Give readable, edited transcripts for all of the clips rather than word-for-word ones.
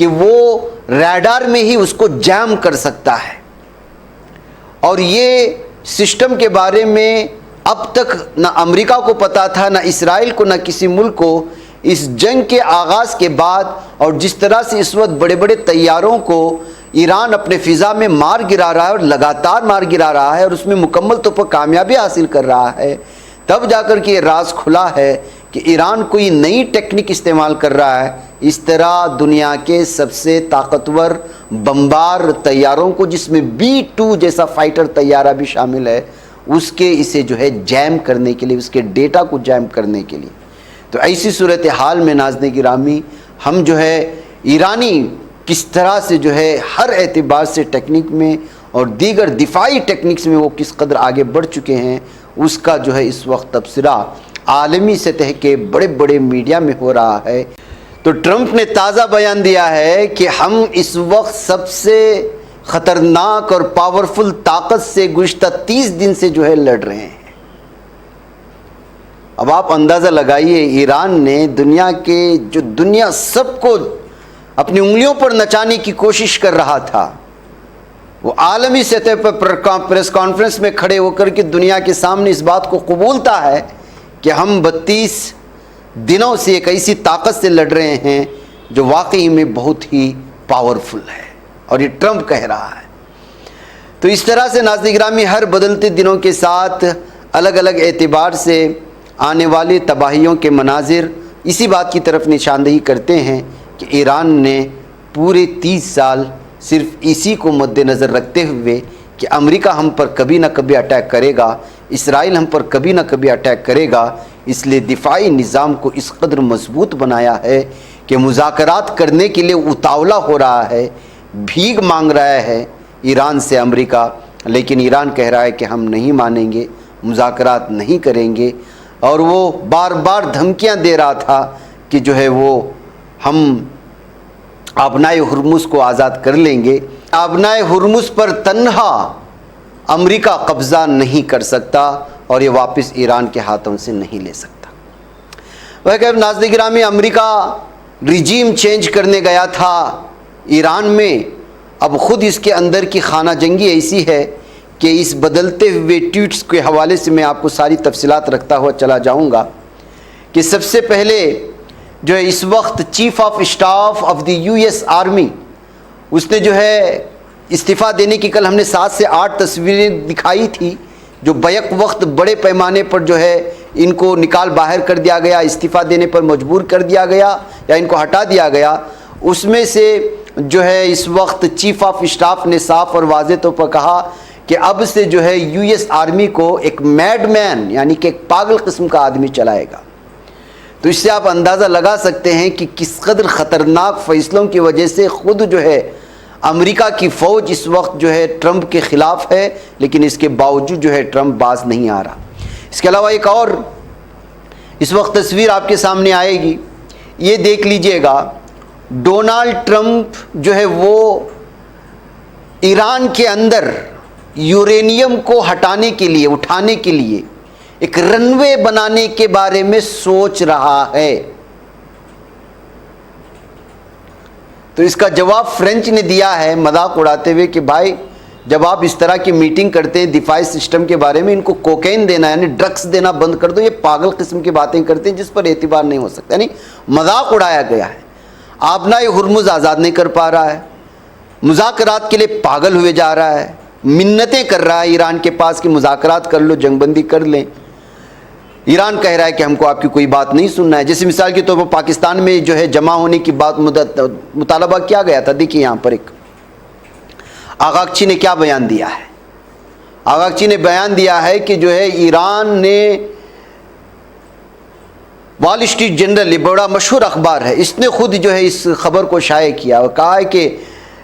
کہ وہ ریڈار میں ہی اس کو جام کر سکتا ہے. اور یہ سسٹم کے بارے میں اب تک نہ امریکہ کو پتا تھا، نہ اسرائیل کو، نہ کسی ملک کو. اس جنگ کے آغاز کے بعد اور جس طرح سے اس وقت بڑے بڑے طیاروں کو ایران اپنے فضا میں مار گرا رہا ہے اور لگاتار مار گرا رہا ہے اور اس میں مکمل طور پر کامیابی حاصل کر رہا ہے، تب جا کر کے یہ راز کھلا ہے کہ ایران کوئی نئی ٹیکنیک استعمال کر رہا ہے. اس طرح دنیا کے سب سے طاقتور بمبار طیاروں کو، جس میں B-2 جیسا فائٹر طیارہ بھی شامل ہے، اس کے اسے جو ہے جیم کرنے کے لیے، اس کے ڈیٹا کو جیم کرنے کے لیے. تو ایسی صورتحال میں ناظرین گرامی ہم جو ہے ایرانی کس طرح سے جو ہے ہر اعتبار سے ٹیکنیک میں اور دیگر دفاعی ٹیکنیکس میں وہ کس قدر آگے بڑھ چکے ہیں، اس کا جو ہے اس وقت تبصرہ عالمی سطح کے بڑے بڑے میڈیا میں ہو رہا ہے. تو ٹرمپ نے تازہ بیان دیا ہے کہ ہم اس وقت سب سے خطرناک اور پاورفل طاقت سے گزشتہ 30 دن سے جو ہے لڑ رہے ہیں. اب آپ اندازہ لگائیے، ایران نے دنیا سب کو اپنی انگلیوں پر نچانے کی کوشش کر رہا تھا، وہ عالمی سطح پر پریس کانفرنس میں کھڑے ہو کر کے دنیا کے سامنے اس بات کو قبولتا ہے کہ ہم 32 دنوں سے ایک ایسی طاقت سے لڑ رہے ہیں جو واقعی میں بہت ہی پاورفل ہے، اور یہ ٹرمپ کہہ رہا ہے. تو اس طرح سے ناظرین گرامی ہر بدلتے دنوں کے ساتھ الگ الگ اعتبار سے آنے والی تباہیوں کے مناظر اسی بات کی طرف نشاندہی کرتے ہیں کہ ایران نے پورے 30 سال صرف اسی کو مد نظر رکھتے ہوئے کہ امریکہ ہم پر کبھی نہ کبھی اٹیک کرے گا، اسرائیل ہم پر کبھی نہ کبھی اٹیک کرے گا، اس لیے دفاعی نظام کو اس قدر مضبوط بنایا ہے کہ مذاکرات کرنے کے لیے اتاولا ہو رہا ہے، بھیک مانگ رہا ہے ایران سے امریکہ. لیکن ایران کہہ رہا ہے کہ ہم نہیں مانیں گے، مذاکرات نہیں کریں گے، اور وہ بار بار دھمکیاں دے رہا تھا کہ جو ہے وہ ہم آبنائے ہرمز کو آزاد کر لیں گے. آبنائے ہرمز پر تنہا امریکہ قبضہ نہیں کر سکتا اور یہ واپس ایران کے ہاتھوں سے نہیں لے سکتا. وہ ناظرین گرامی امریکہ رجیم چینج کرنے گیا تھا ایران میں، اب خود اس کے اندر کی خانہ جنگی ایسی ہے کہ اس بدلتے ہوئے ٹویٹس کے حوالے سے میں آپ کو ساری تفصیلات رکھتا ہوا چلا جاؤں گا کہ سب سے پہلے جو ہے اس وقت chief of staff of the US army, اس نے جو ہے استعفیٰ دینے کی کل ہم نے 7 سے 8 تصویریں دکھائی تھی جو بیک وقت بڑے پیمانے پر جو ہے ان کو نکال باہر کر دیا گیا، استعفیٰ دینے پر مجبور کر دیا گیا یا ان کو ہٹا دیا گیا. اس میں سے جو ہے اس وقت چیف آف اسٹاف نے صاف اور واضح طور پر کہا کہ اب سے جو ہے US آرمی کو ایک میڈ مین یعنی کہ ایک پاگل قسم کا آدمی چلائے گا. تو اس سے آپ اندازہ لگا سکتے ہیں کہ کس قدر خطرناک فیصلوں کی وجہ سے خود جو ہے امریکہ کی فوج اس وقت جو ہے ٹرمپ کے خلاف ہے، لیکن اس کے باوجود جو ہے ٹرمپ باز نہیں آ رہا. اس کے علاوہ ایک اور اس وقت تصویر آپ کے سامنے آئے گی، یہ دیکھ لیجئے گا. ڈونالڈ ٹرمپ جو ہے وہ ایران کے اندر یورینیم کو ہٹانے کے لیے، اٹھانے کے لیے ایک رن وے بنانے کے بارے میں سوچ رہا ہے. تو اس کا جواب فرینچ نے دیا ہے مذاق اڑاتے ہوئے کہ بھائی جب آپ اس طرح کی میٹنگ کرتے ہیں دفاعی سسٹم کے بارے میں، ان کو کوکین دینا یعنی ڈرگس دینا بند کر دو. یہ پاگل قسم کی باتیں کرتے ہیں جس پر اعتبار نہیں ہو سکتا، یعنی مذاق اڑایا گیا ہے. آبنائے ہرمز آزاد نہیں کر پا رہا ہے، مذاکرات کے لیے پاگل ہوئے جا رہا ہے، منتیں کر رہا ہے ایران کے پاس کہ مذاکرات کر لو، جنگ بندی کر لیں. ایران کہہ رہا ہے کہ ہم کو آپ کی کوئی بات نہیں سننا ہے. جیسے مثال کے طور پر پاکستان میں جو ہے جمع ہونے کی بات مطالبہ کیا گیا تھا، دیکھیے یہاں پر ایک آغاقچی نے کیا بیان دیا ہے. آغاقچی نے بیان دیا ہے کہ جو ہے ایران نے وال اسٹریٹ جنرل، یہ بڑا مشہور اخبار ہے، اس نے خود جو ہے اس خبر کو شائع کیا اور کہا ہے کہ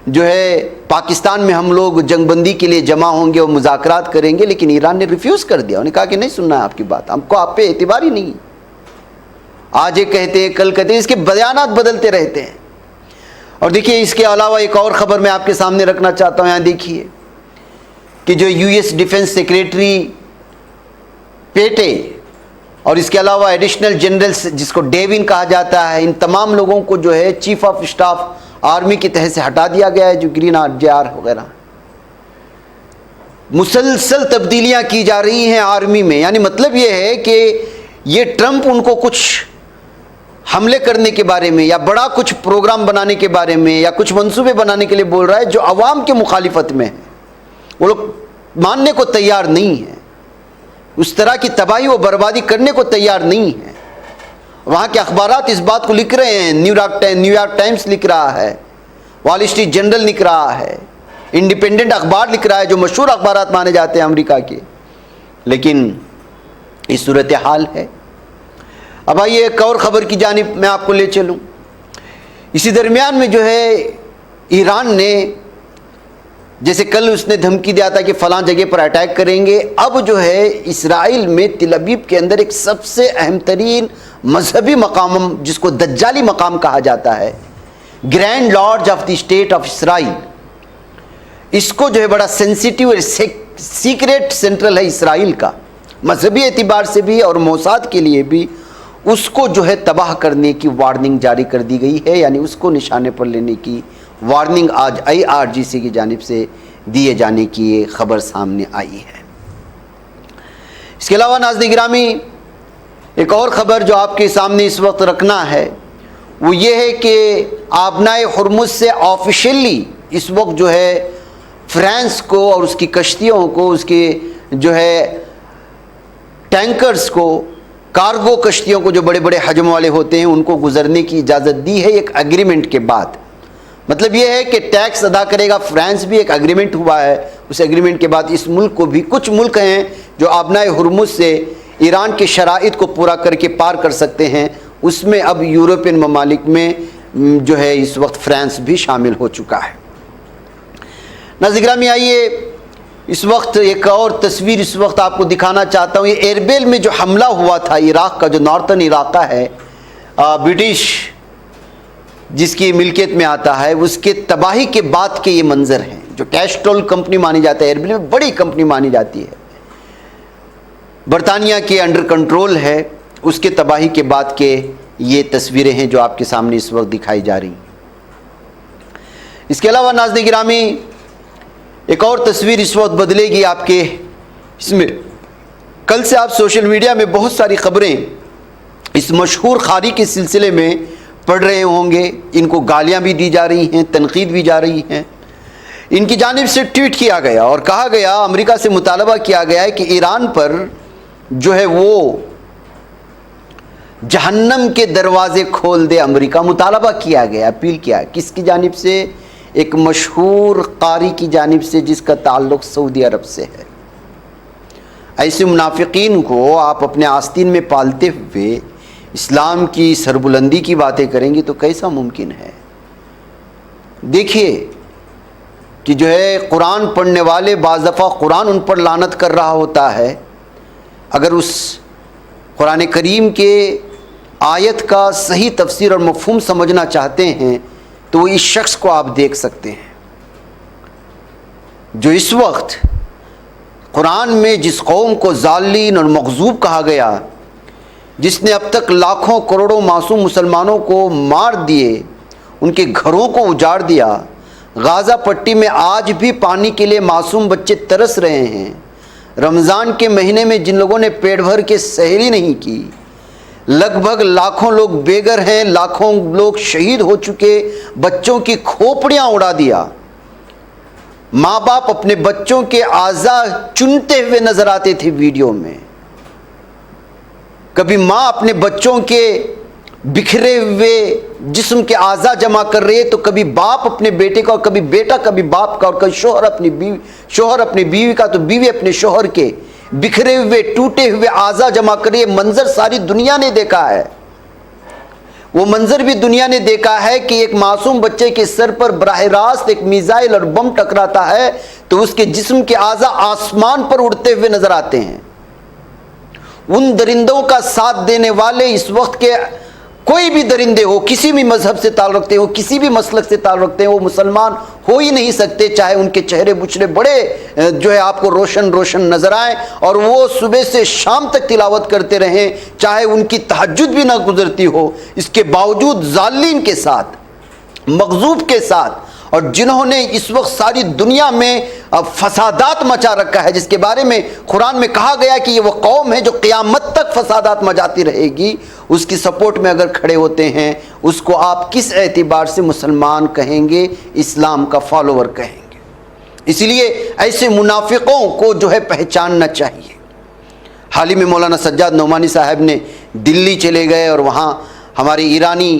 جو ہے پاکستان میں ہم لوگ جنگ بندی کے لیے جمع ہوں گے اور مذاکرات کریں گے، لیکن ایران نے ریفیوز کر دیا. انہوں نے کہا کہ نہیں سننا ہے آپ کی بات، ہم کو آپ پہ اعتبار ہی نہیں. آج یہ کہتے ہیں کل کہتے ہیں، اس کے بیانات بدلتے رہتے ہیں. اور دیکھیے اس کے علاوہ ایک اور خبر میں آپ کے سامنے رکھنا چاہتا ہوں، یہاں دیکھیے کہ جو US ڈیفنس سیکریٹری پیٹے اور اس کے علاوہ ایڈیشنل جنرل جس کو ڈیون کہا جاتا ہے، ان تمام لوگوں کو جو ہے چیف آف اسٹاف آرمی کے تحت سے ہٹا دیا گیا ہے، جو گرین RJR وغیرہ. مسلسل تبدیلیاں کی جا رہی ہیں آرمی میں. یعنی مطلب یہ ہے کہ یہ ٹرمپ ان کو کچھ حملے کرنے کے بارے میں یا بڑا کچھ پروگرام بنانے کے بارے میں یا کچھ منصوبے بنانے کے لیے بول رہا ہے جو عوام کے مخالفت میں ہے. وہ لوگ ماننے کو تیار نہیں ہیں، اس طرح کی تباہی و بربادی کرنے کو تیار نہیں ہیں. وہاں کے اخبارات اس بات کو لکھ رہے ہیں. نیو یارک ٹائمز لکھ رہا ہے، وال اسٹریٹ جرنل لکھ رہا ہے، انڈیپینڈنٹ اخبار لکھ رہا ہے، جو مشہور اخبارات مانے جاتے ہیں امریکہ کے. لیکن یہ صورتحال ہے. اب آئیے ایک اور خبر کی جانب میں آپ کو لے چلوں. اسی درمیان میں جو ہے ایران نے، جیسے کل اس نے دھمکی دیا تھا کہ فلاں جگہ پر اٹیک کریں گے، اب جو ہے اسرائیل میں تل ابیب کے اندر ایک سب سے اہم ترین مذہبی مقام، جس کو دجالی مقام کہا جاتا ہے، grand lord of the state of Israel, اس کو جو ہے بڑا سینسیٹیو اور سیکریٹ سینٹرل ہے اسرائیل کا، مذہبی اعتبار سے بھی اور موساد کے لیے بھی. اس کو جو ہے تباہ کرنے کی وارننگ جاری کر دی گئی ہے. یعنی اس کو نشانے پر لینے کی وارننگ آج IRGC کی جانب سے دیے جانے کی یہ خبر سامنے آئی ہے. اس کے علاوہ ناظرین گرامی، ایک اور خبر جو آپ کے سامنے اس وقت رکھنا ہے وہ یہ ہے کہ آبنائے ہرمز سے آفیشلی اس وقت جو ہے فرانس کو اور اس کی کشتیوں کو، اس کے جو ہے ٹینکرز کو، کارگو کشتیوں کو جو بڑے بڑے حجم والے ہوتے ہیں، ان کو گزرنے کی اجازت دی ہے ایک ایگریمنٹ کے بعد. مطلب یہ ہے کہ ٹیکس ادا کرے گا فرانس بھی. ایک ایگریمنٹ ہوا ہے، اس ایگریمنٹ کے بعد اس ملک کو بھی، کچھ ملک ہیں جو آبنائے ہرمز سے ایران کے شرائط کو پورا کر کے پار کر سکتے ہیں، اس میں اب یورپین ممالک میں جو ہے اس وقت فرانس بھی شامل ہو چکا ہے. ناظرین گرامی، آئیے اس وقت ایک اور تصویر اس وقت آپ کو دکھانا چاہتا ہوں. یہ ایربیل میں جو حملہ ہوا تھا عراق کا، جو نارتھن علاقہ ہے، برٹش جس کی ملکیت میں آتا ہے، اس کے تباہی کے بعد کے یہ منظر ہیں. جو کیسٹرول کمپنی مانی جاتا ہے، ایربیل میں بڑی کمپنی مانی جاتی ہے، برطانیہ کے انڈر کنٹرول ہے، اس کے تباہی کے بعد کے یہ تصویریں ہیں جو آپ کے سامنے اس وقت دکھائی جا رہی ہیں. اس کے علاوہ ناظرین گرامی، ایک اور تصویر اس وقت بدلے گی آپ کے. اس میں کل سے آپ سوشل میڈیا میں بہت ساری خبریں اس مشہور قاری کے سلسلے میں پڑھ رہے ہوں گے. ان کو گالیاں بھی دی جا رہی ہیں، تنقید بھی جا رہی ہیں. ان کی جانب سے ٹویٹ کیا گیا اور کہا گیا، امریکہ سے مطالبہ کیا گیا ہے کہ ایران پر جو ہے وہ جہنم کے دروازے کھول دے. امریکہ مطالبہ کیا گیا، اپیل کیا. کس کی جانب سے؟ ایک مشہور قاری کی جانب سے جس کا تعلق سعودی عرب سے ہے. ایسے منافقین کو آپ اپنے آستین میں پالتے ہوئے اسلام کی سربلندی کی باتیں کریں گے تو کیسا ممکن ہے؟ دیکھیے کہ جو ہے قرآن پڑھنے والے بعض دفعہ قرآن ان پر لعنت کر رہا ہوتا ہے. اگر اس قرآن کریم کے آیت کا صحیح تفسیر اور مفہوم سمجھنا چاہتے ہیں تو وہ اس شخص کو آپ دیکھ سکتے ہیں جو اس وقت قرآن میں جس قوم کو ضالین اور مغضوب کہا گیا، جس نے اب تک لاکھوں کروڑوں معصوم مسلمانوں کو مار دیے، ان کے گھروں کو اجاڑ دیا. غازہ پٹی میں آج بھی پانی کے لیے معصوم بچے ترس رہے ہیں. رمضان کے مہینے میں جن لوگوں نے پیٹ بھر کے سحری نہیں کی، لگ بھگ لاکھوں لوگ بے گھر ہیں، لاکھوں لوگ شہید ہو چکے، بچوں کی کھوپڑیاں اڑا دیا. ماں باپ اپنے بچوں کے اعضاء چنتے ہوئے نظر آتے تھے ویڈیو میں. کبھی ماں اپنے بچوں کے بکھرے ہوئے جسم کے اعضاء جمع کر رہے تو کبھی باپ اپنے بیٹے کا، اور کبھی بیٹا کبھی باپ کا، اور کبھی شوہر اپنی بیوی کا تو بیوی اپنے شوہر کے بکھرے ہوئے ٹوٹے ہوئے اعضاء جمع کر رہے. منظر ساری دنیا نے دیکھا ہے. وہ منظر بھی دنیا نے دیکھا ہے کہ ایک معصوم بچے کے سر پر براہ راست ایک میزائل اور بم ٹکراتا ہے تو اس کے جسم کے اعضاء آسمان پر اڑتے ہوئے نظر آتے ہیں. ان درندوں کا ساتھ دینے والے اس وقت کے کوئی بھی درندے ہو، کسی بھی مذہب سے تعلق رکھتے ہو، کسی بھی مسلک سے تعلق رکھتے ہیں، وہ مسلمان ہو ہی نہیں سکتے، چاہے ان کے چہرے بچھڑے بڑے جو ہے آپ کو روشن روشن نظر آئیں اور وہ صبح سے شام تک تلاوت کرتے رہیں، چاہے ان کی تہجد بھی نہ گزرتی ہو. اس کے باوجود ضالین کے ساتھ مغضوب کے ساتھ، اور جنہوں نے اس وقت ساری دنیا میں فسادات مچا رکھا ہے، جس کے بارے میں قرآن میں کہا گیا کہ یہ وہ قوم ہے جو قیامت تک فسادات مچاتی رہے گی، اس کی سپورٹ میں اگر کھڑے ہوتے ہیں، اس کو آپ کس اعتبار سے مسلمان کہیں گے، اسلام کا فالوور کہیں گے؟ اس لیے ایسے منافقوں کو جو ہے پہچاننا چاہیے۔ حال ہی میں مولانا سجاد نعمانی صاحب نے دلی چلے گئے اور وہاں ہمارے ایرانی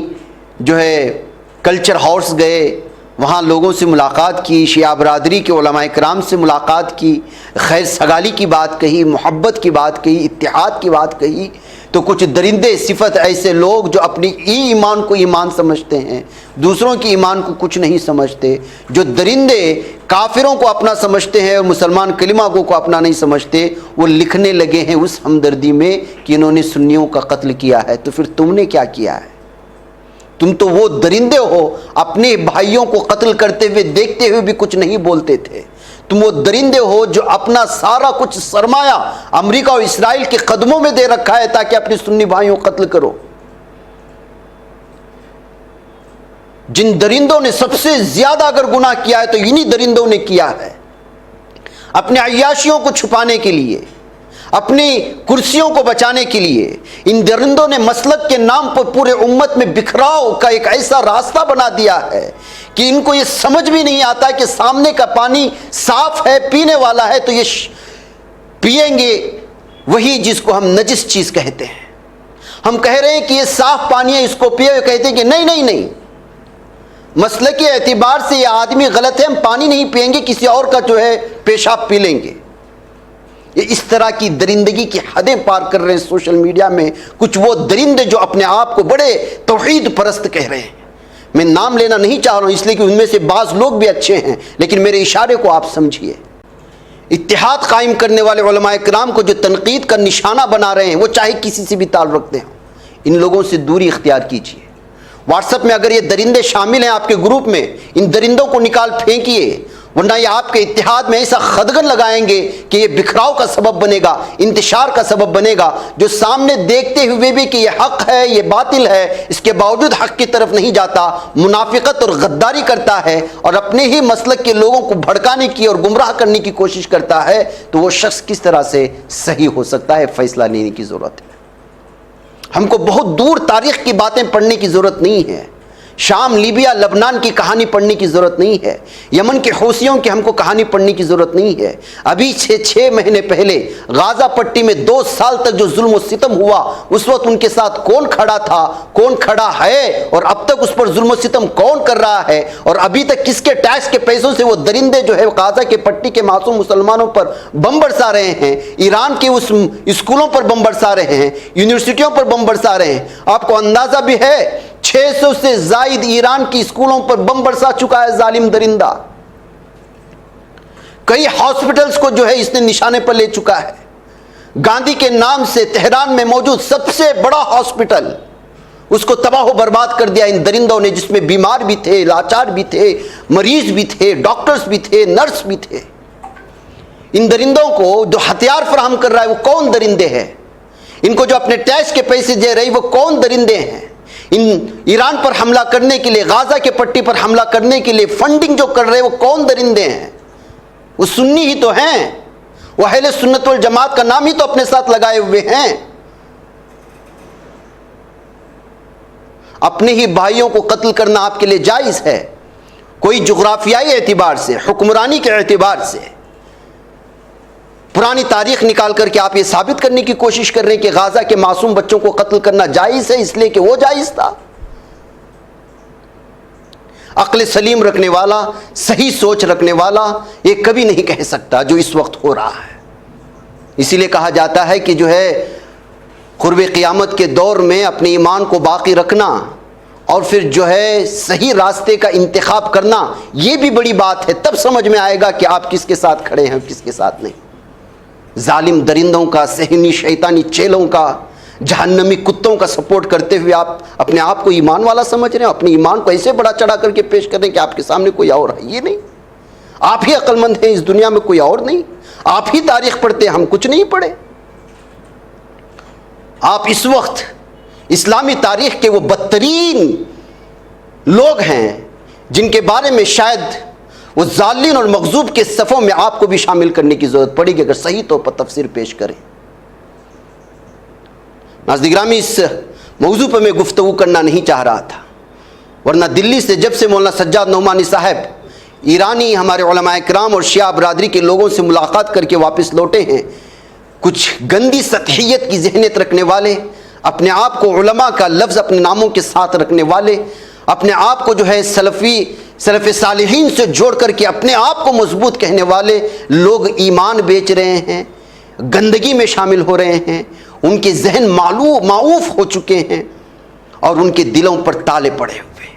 جو ہے کلچر ہاؤس گئے، وہاں لوگوں سے ملاقات کی، شیعہ برادری کے علماء کرام سے ملاقات کی، خیر سگالی کی بات کہی، محبت کی بات کہی، اتحاد کی بات کہی، تو کچھ درندے صفت ایسے لوگ جو اپنی ایمان کو ایمان سمجھتے ہیں، دوسروں کی ایمان کو کچھ نہیں سمجھتے، جو درندے کافروں کو اپنا سمجھتے ہیں اور مسلمان کلمہ کو اپنا نہیں سمجھتے، وہ لکھنے لگے ہیں اس ہمدردی میں کہ انہوں نے سنیوں کا قتل کیا ہے۔ تو پھر تم نے کیا کیا ہے؟ تم تو وہ درندے ہو، اپنے بھائیوں کو قتل کرتے ہوئے دیکھتے ہوئے بھی کچھ نہیں بولتے تھے۔ تم وہ درندے ہو جو اپنا سارا کچھ سرمایہ امریکہ اور اسرائیل کے قدموں میں دے رکھا ہے تاکہ اپنے سنی بھائیوں کو قتل کرو۔ جن درندوں نے سب سے زیادہ اگر گناہ کیا ہے تو انہی درندوں نے کیا ہے، اپنے عیاشیوں کو چھپانے کے لیے، اپنی کرسیوں کو بچانے کے لیے۔ ان درندوں نے مسلک کے نام پر پورے امت میں بکھراؤ کا ایک ایسا راستہ بنا دیا ہے کہ ان کو یہ سمجھ بھی نہیں آتا کہ سامنے کا پانی صاف ہے، پینے والا ہے، تو یہ پئیں گے وہی جس کو ہم نجس چیز کہتے ہیں۔ ہم کہہ رہے ہیں کہ یہ صاف پانی ہے، اس کو پیے، کہتے ہیں کہ نہیں نہیں نہیں، مسلک کے اعتبار سے یہ آدمی غلط ہے، ہم پانی نہیں پئیں گے، کسی اور کا جو ہے پیشاب پی لیں گے۔ یہ اس طرح کی درندگی کی حدیں پار کر رہے ہیں سوشل میڈیا میں کچھ وہ درندے جو اپنے آپ کو بڑے توحید پرست کہہ رہے ہیں۔ میں نام لینا نہیں چاہ رہا ہوں اس لیے کہ ان میں سے بعض لوگ بھی اچھے ہیں، لیکن میرے اشارے کو آپ سمجھیے۔ اتحاد قائم کرنے والے علماء کرام کو جو تنقید کا نشانہ بنا رہے ہیں، وہ چاہے کسی سے بھی تعلق رکھتے ہوں، ان لوگوں سے دوری اختیار کیجیے۔ واٹس ایپ میں اگر یہ درندے شامل ہیں آپ کے گروپ میں، ان درندوں کو نکال پھینکیے، ورنہ یہ آپ کے اتحاد میں ایسا خدگن لگائیں گے کہ یہ بکھراؤ کا سبب بنے گا، انتشار کا سبب بنے گا۔ جو سامنے دیکھتے ہوئے بھی کہ یہ حق ہے، یہ باطل ہے، اس کے باوجود حق کی طرف نہیں جاتا، منافقت اور غداری کرتا ہے اور اپنے ہی مسلک کے لوگوں کو بھڑکانے کی اور گمراہ کرنے کی کوشش کرتا ہے، تو وہ شخص کس طرح سے صحیح ہو سکتا ہے؟ فیصلہ لینے کی ضرورت ہے۔ ہم کو بہت دور تاریخ کی باتیں پڑھنے کی ضرورت نہیں ہے، شام، لیبیا، لبنان کی کہانی پڑھنے کی ضرورت نہیں ہے، یمن کے حوثیوں کی ہم کو کہانی پڑھنے کی ضرورت نہیں ہے۔ ابھی 6 مہینے پہلے غازہ پٹی میں 2 سال تک جو ظلم و ستم ہوا، اس وقت ان کے ساتھ کون کھڑا تھا، کون کھڑا ہے، اور اب تک اس پر ظلم و ستم کون کر رہا ہے، اور ابھی تک کس کے ٹیکس کے پیسوں سے وہ درندے جو ہے غازہ کے پٹی کے معصوم مسلمانوں پر بم برسا رہے ہیں، ایران کے اس اسکولوں پر بم برسا رہے ہیں، یونیورسٹیوں پر بم برسا رہے ہیں۔ آپ کو اندازہ بھی ہے 600 سے زائد ایران کی اسکولوں پر بم برسا چکا ہے ظالم درندہ۔ کئی ہاسپٹلز کو جو ہے اس نے نشانے پر لے چکا ہے۔ گاندھی کے نام سے تہران میں موجود سب سے بڑا ہاسپٹل، اس کو تباہ و برباد کر دیا ان درندوں نے، جس میں بیمار بھی تھے، لاچار بھی تھے، مریض بھی تھے، ڈاکٹرز بھی تھے، نرس بھی تھے۔ ان درندوں کو جو ہتھیار فراہم کر رہا ہے وہ کون درندے ہیں؟ ان کو جو اپنے ٹیکس کے پیسے دے رہی وہ کون درندے ہیں؟ ان ایران پر حملہ کرنے کے لیے، غازہ کے پٹی پر حملہ کرنے کے لیے فنڈنگ جو کر رہے وہ کون درندے ہیں؟ وہ سنی ہی تو ہیں، وہ اہل سنت والجماعت کا نام ہی تو اپنے ساتھ لگائے ہوئے ہیں۔ اپنے ہی بھائیوں کو قتل کرنا آپ کے لیے جائز ہے؟ کوئی جغرافیائی اعتبار سے، حکمرانی کے اعتبار سے پرانی تاریخ نکال کر کے آپ یہ ثابت کرنے کی کوشش کر رہے ہیں کہ غازہ کے معصوم بچوں کو قتل کرنا جائز ہے اس لیے کہ وہ جائز تھا؟ عقل سلیم رکھنے والا، صحیح سوچ رکھنے والا یہ کبھی نہیں کہہ سکتا جو اس وقت ہو رہا ہے۔ اسی لیے کہا جاتا ہے کہ جو ہے قرب قیامت کے دور میں اپنے ایمان کو باقی رکھنا اور پھر جو ہے صحیح راستے کا انتخاب کرنا، یہ بھی بڑی بات ہے۔ تب سمجھ میں آئے گا کہ آپ کس کے ساتھ کھڑے ہیں اور کس کے ساتھ نہیں۔ ظالم درندوں کا، صہیونی شیطانی چیلوں کا، جہنمی کتوں کا سپورٹ کرتے ہوئے آپ اپنے آپ کو ایمان والا سمجھ رہے ہیں، اپنے ایمان کو ایسے بڑا چڑھا کر کے پیش کر رہے ہیں کہ آپ کے سامنے کوئی اور ہے یہ نہیں، آپ ہی عقل مند ہیں اس دنیا میں، کوئی اور نہیں۔ آپ ہی تاریخ پڑھتے ہیں، ہم کچھ نہیں پڑھے۔ آپ اس وقت اسلامی تاریخ کے وہ بدترین لوگ ہیں جن کے بارے میں شاید وہ ضالین اور مغضوب کے صفوں میں آپ کو بھی شامل کرنے کی ضرورت پڑے گی اگر صحیح طور پر تفسیر پیش کریں۔ ناظرین گرامی، اس موضوع پر میں گفتگو کرنا نہیں چاہ رہا تھا، ورنہ دلی سے جب سے مولانا سجاد نعمانی صاحب ایرانی ہمارے علماء کرام اور شیعہ برادری کے لوگوں سے ملاقات کر کے واپس لوٹے ہیں، کچھ گندی سطحیت کی ذہنیت رکھنے والے، اپنے آپ کو علماء کا لفظ اپنے ناموں کے ساتھ رکھنے والے، اپنے آپ کو جو ہے سلف صالحین سے جوڑ کر کے اپنے آپ کو مضبوط کہنے والے لوگ ایمان بیچ رہے ہیں، گندگی میں شامل ہو رہے ہیں، ان کے ذہن معوف ہو چکے ہیں اور ان کے دلوں پر تالے پڑے ہوئے ہیں۔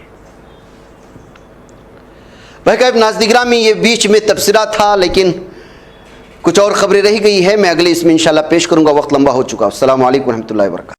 ناظرین گرامی، یہ بیچ میں تبصرہ تھا، لیکن کچھ اور خبریں رہ گئی ہے، میں اگلے اس میں انشاءاللہ پیش کروں گا، وقت لمبا ہو چکا۔ السلام علیکم ورحمۃ اللہ وبرکاتہ۔